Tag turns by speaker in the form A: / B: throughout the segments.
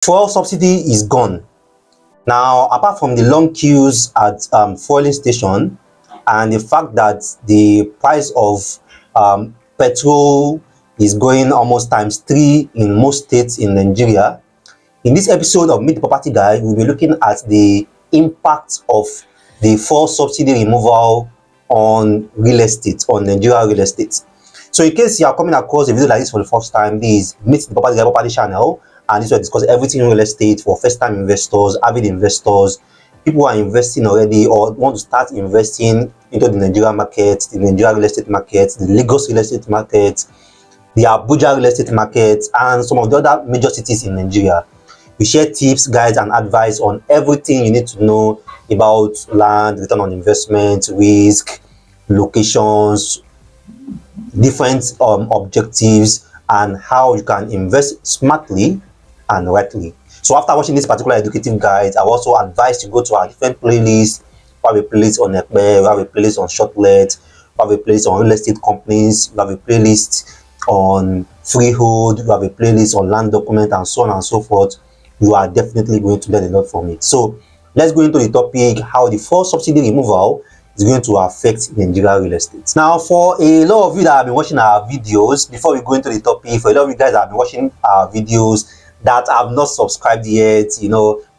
A: Fuel subsidy is gone. Now, apart from the long queues at fueling station and the fact that the price of petrol is going almost ×3 in most states in Nigeria, in this episode of Meet the Property Guy, we'll be looking at the impact of the fuel subsidy removal on real estate, on Nigeria real estate. So in case you are coming across a video like this for the first time, this is Meet the Property Guy Property channel, and this will discuss everything in real estate for first-time investors, avid investors, people who are investing already or want to start investing into the Nigeria market, the Nigeria real estate market, the Lagos real estate market, the Abuja real estate market, and some of the other major cities in Nigeria. We share tips, guides, and advice on everything you need to know about land, return on investment, risk, locations, different objectives, and how you can invest smartly and rightly. So after watching this particular educative guide, I also advise you to go to our different playlists. We have a playlist on Ekbe, we have a playlist on shortlet, we have a playlist on real estate companies, we have a playlist on freehold, we have a playlist on land document, and so on and so forth. You are definitely going to learn a lot from it. So let's go into the topic, how the fuel subsidy removal is going to affect Nigeria real estate. Now, for a lot of you that have been watching our videos, before we go into the topic, for a lot of you guys that have been watching our videos that have not subscribed yet,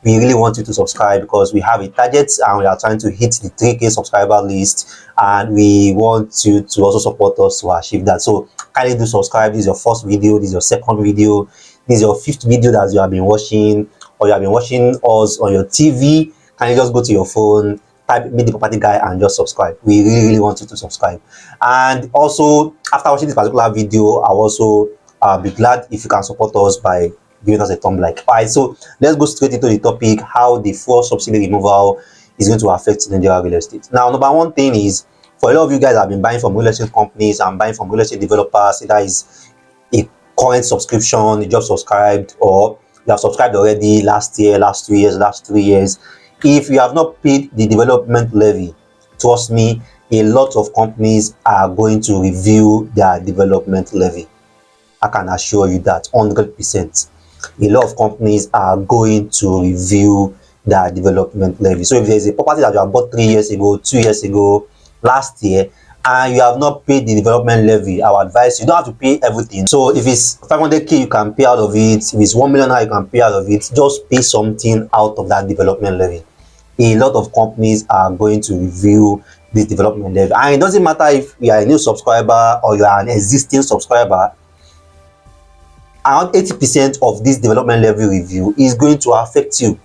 A: we really want you to subscribe because we have a target and we are trying to hit the 3K subscriber list, and we want you to also support us to achieve that. So kindly do subscribe. This is your first video, this is your second video, this is your fifth video that you have been watching, or you have been watching us on your TV. Can you just go to your phone, type Meet the Property Guy, and just subscribe? We really want you to subscribe. And also, after watching this particular video, I'll also be glad if you can support us by giving us a thumb like. All right, so let's go straight into the topic, how the fuel subsidy removal is going to affect Nigeria real estate. Now, number one thing is, for a lot of you guys that have been buying from real estate companies and buying from real estate developers, that is a current subscription, you just subscribed, or you have subscribed already last year, last 2 years, last 3 years. If you have not paid the development levy, trust me, a lot of companies are going to review their development levy. I can assure you that 100%. A lot of companies are going to review their development levy. So if there's a property that you have bought 3 years ago, 2 years ago, last year, and you have not paid the development levy, I would advise you don't have to pay everything. So if it's 500K, you can pay out of it. If it's 1 million, you can pay out of it. Just pay something out of that development levy. A lot of companies are going to review this development levy, and it doesn't matter if you are a new subscriber or you are an existing subscriber. Around 80% of this development levy review is going to affect you.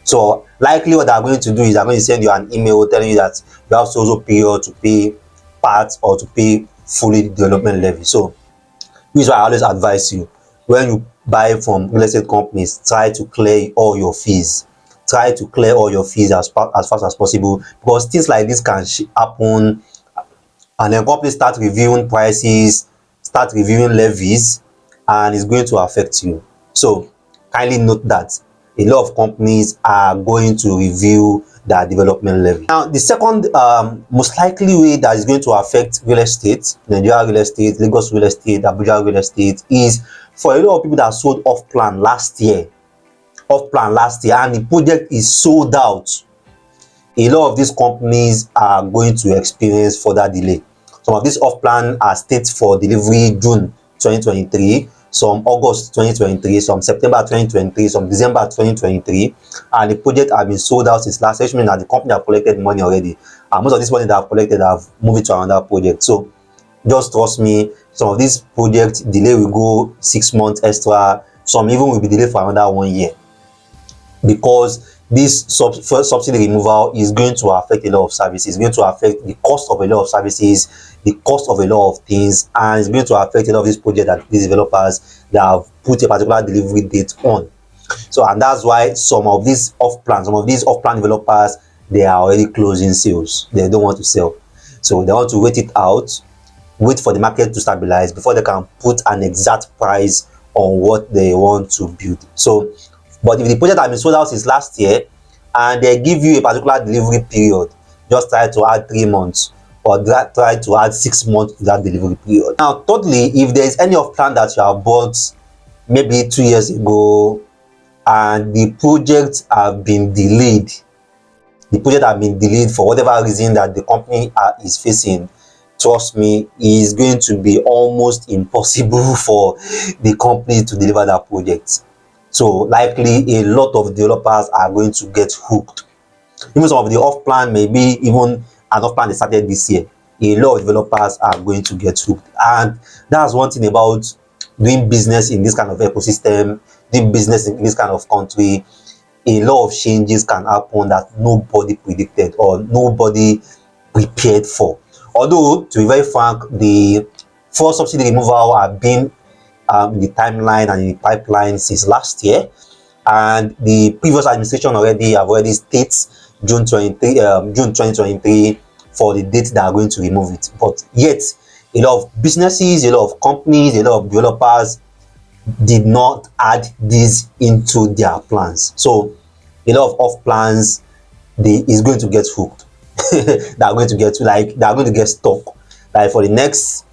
A: So likely what they're going to do is they're going to send you an email telling you that you have so period to pay part or to pay fully the development levy. So this is why I always advise you, when you buy from real estate companies, try to clear all your fees. Try to clear all your fees as fast as possible, because things like this can happen, and then companies start reviewing prices, start reviewing levies, and it's going to affect you. So kindly note that a lot of companies are going to review their development levy. Now, the second most likely way that is going to affect real estate, Nigeria real estate, Lagos real estate, Abuja real estate, is for a lot of people that sold off plan last year, and the project is sold out. A lot of these companies are going to experience further delay. Some of these off plan are stated for delivery June 2023, some August 2023, some September 2023, some December 2023, and the project have been sold out since last year, which means that the company have collected money already, and most of this money that have collected have moved it to another project. So just trust me, some of these projects delay will go 6 months extra, some even will be delayed for another 1 year, because this subsidy removal is going to affect a lot of services. It's going to affect the cost of a lot of services, the cost of a lot of things, and it's going to affect a lot of these projects that these developers that have put a particular delivery date on. So, and that's why some of these off-plan developers, they are already closing sales. They don't want to sell, so they want to wait it out, wait for the market to stabilize before they can put an exact price on what they want to build. So, but if the project has been sold out since last year and they give you a particular delivery period, just try to add 3 months or try to add 6 months to that delivery period. Now, thirdly, if there is any off plan that you have bought maybe 2 years ago, and the projects have been delayed, for whatever reason that the company is facing, trust me, it's going to be almost impossible for the company to deliver that project. So likely a lot of developers are going to get hooked. Even some of the off plan, maybe even an off plan they started this year, a lot of developers are going to get hooked. And that's one thing about doing business in this kind of ecosystem, doing business in this kind of country. A lot of changes can happen that nobody predicted or nobody prepared for. Although, to be very frank, the first subsidy removal have been in the timeline and in the pipeline since last year, and the previous administration have already stated June 2023 for the date they are going to remove it. But yet, a lot of businesses, a lot of companies, a lot of developers did not add this into their plans. So a lot of off plans is going to get hooked. They are going to get stuck. Like for the next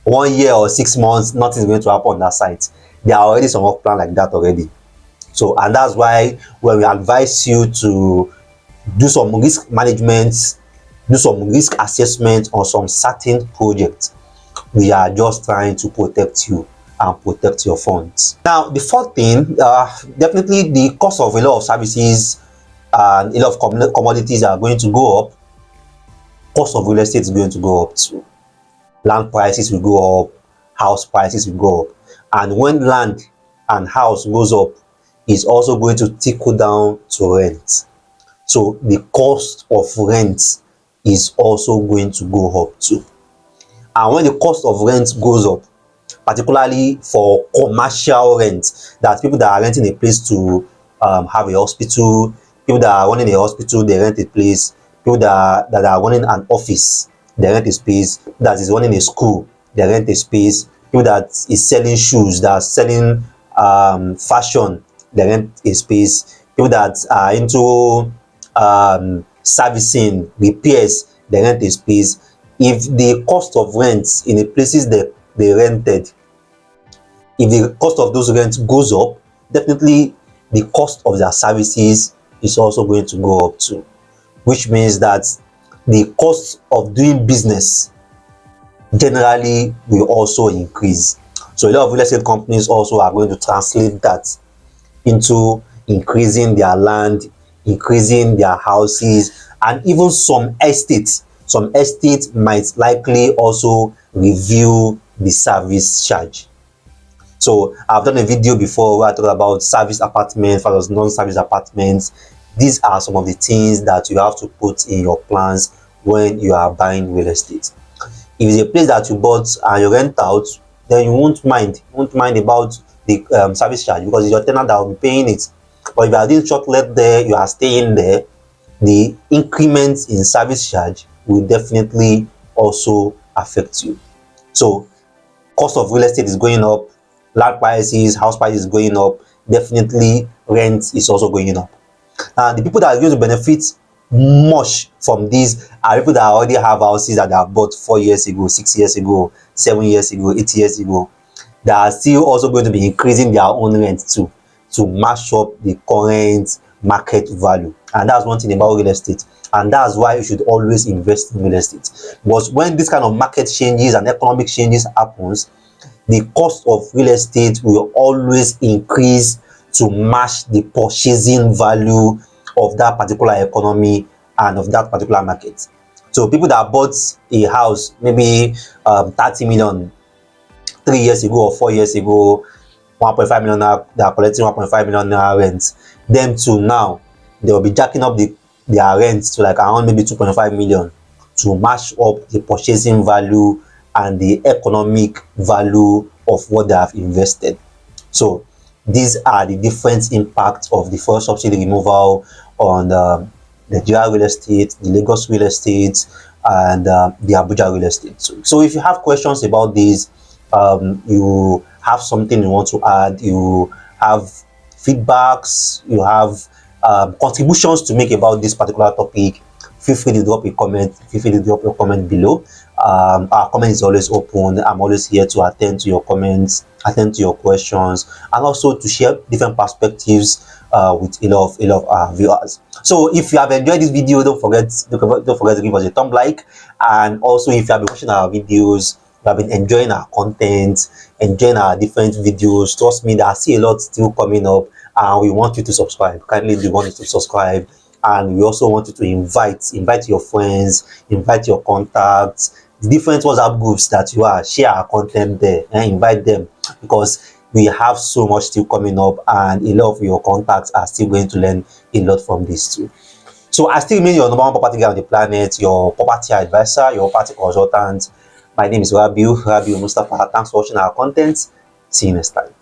A: 1 year or 6 months, nothing is going to happen on that site. There are already some off plan like that already. So, and that's why when we advise you to do some risk management, do some risk assessment on some certain projects, we are just trying to protect you and protect your funds. Now, the fourth thing, definitely the cost of a lot of services and a lot of commodities are going to go up. Cost of real estate is going to go up too. Land prices will go up, house prices will go up. And when land and house goes up, it's also going to trickle down to rent. So the cost of rent is also going to go up too. And when the cost of rent goes up, particularly for commercial rent, that people that are renting a place to have a hospital, people that are running a hospital, they rent a place, people that are running an office, they rent a space, that is running a school, they rent a space, people that is selling shoes, that are selling fashion, they rent a space, people that are into servicing, repairs, they rent a space. If the cost of rent in the places that they rented, if the cost of those rents goes up, definitely the cost of their services is also going to go up too, which means that the cost of doing business generally will also increase. So a lot of real estate companies also are going to translate that into increasing their land, increasing their houses, and even some estates. Some estates might likely also review the service charge. So I've done a video before where I talk about service apartments versus non-service apartments. These are some of the things that you have to put in your plans when you are buying real estate. If it's a place that you bought and you rent out, then you won't mind about the service charge, because it's your tenant that will be paying it. But if you are doing short let there, you are staying there, the increments in service charge will definitely also affect you. So cost of real estate is going up, land prices, house prices is going up, definitely rent is also going up. And the people that are going to benefit much from this are people that already have houses that they have bought 4 years ago, 6 years ago, 7 years ago, 8 years ago. They are still also going to be increasing their own rent too, to match up the current market value. And that's one thing about real estate. And that's why you should always invest in real estate. Because when this kind of market changes and economic changes happens, the cost of real estate will always increase to match the purchasing value of that particular economy and of that particular market. So people that bought a house maybe 30 million 3 years ago or 4 years ago, 1.5 million naira, they are collecting 1.5 million naira rent. Them to now, they will be jacking up their rent to like around maybe 2.5 million to match up the purchasing value and the economic value of what they have invested. So these are the different impacts of the first subsidy removal on the Nigeria real estate, the Lagos real estate, and the Abuja real estate. So if you have questions about this, you have something you want to add, you have feedbacks, you have contributions to make about this particular topic, feel free to drop a comment, feel free to drop your comment below. Our comment is always open. I'm always here to attend to your comments, attend to your questions, and also to share different perspectives with a lot of our viewers. So if you have enjoyed this video, don't forget to give us a thumb like. And also, if you have been watching our videos, you have been enjoying our content, enjoying our different videos, trust me, that I see a lot still coming up, and we want you to subscribe. Kindly do want you to subscribe. And we also want you to invite your friends, invite your contacts, different WhatsApp groups that you are, share our content there and invite them, because we have so much still coming up, and a lot of your contacts are still going to learn a lot from this too. So I still remain your number one property guy on the planet, your property advisor, your property consultant. My name is Rabiu Mustafa. Thanks for watching our content. See you next time.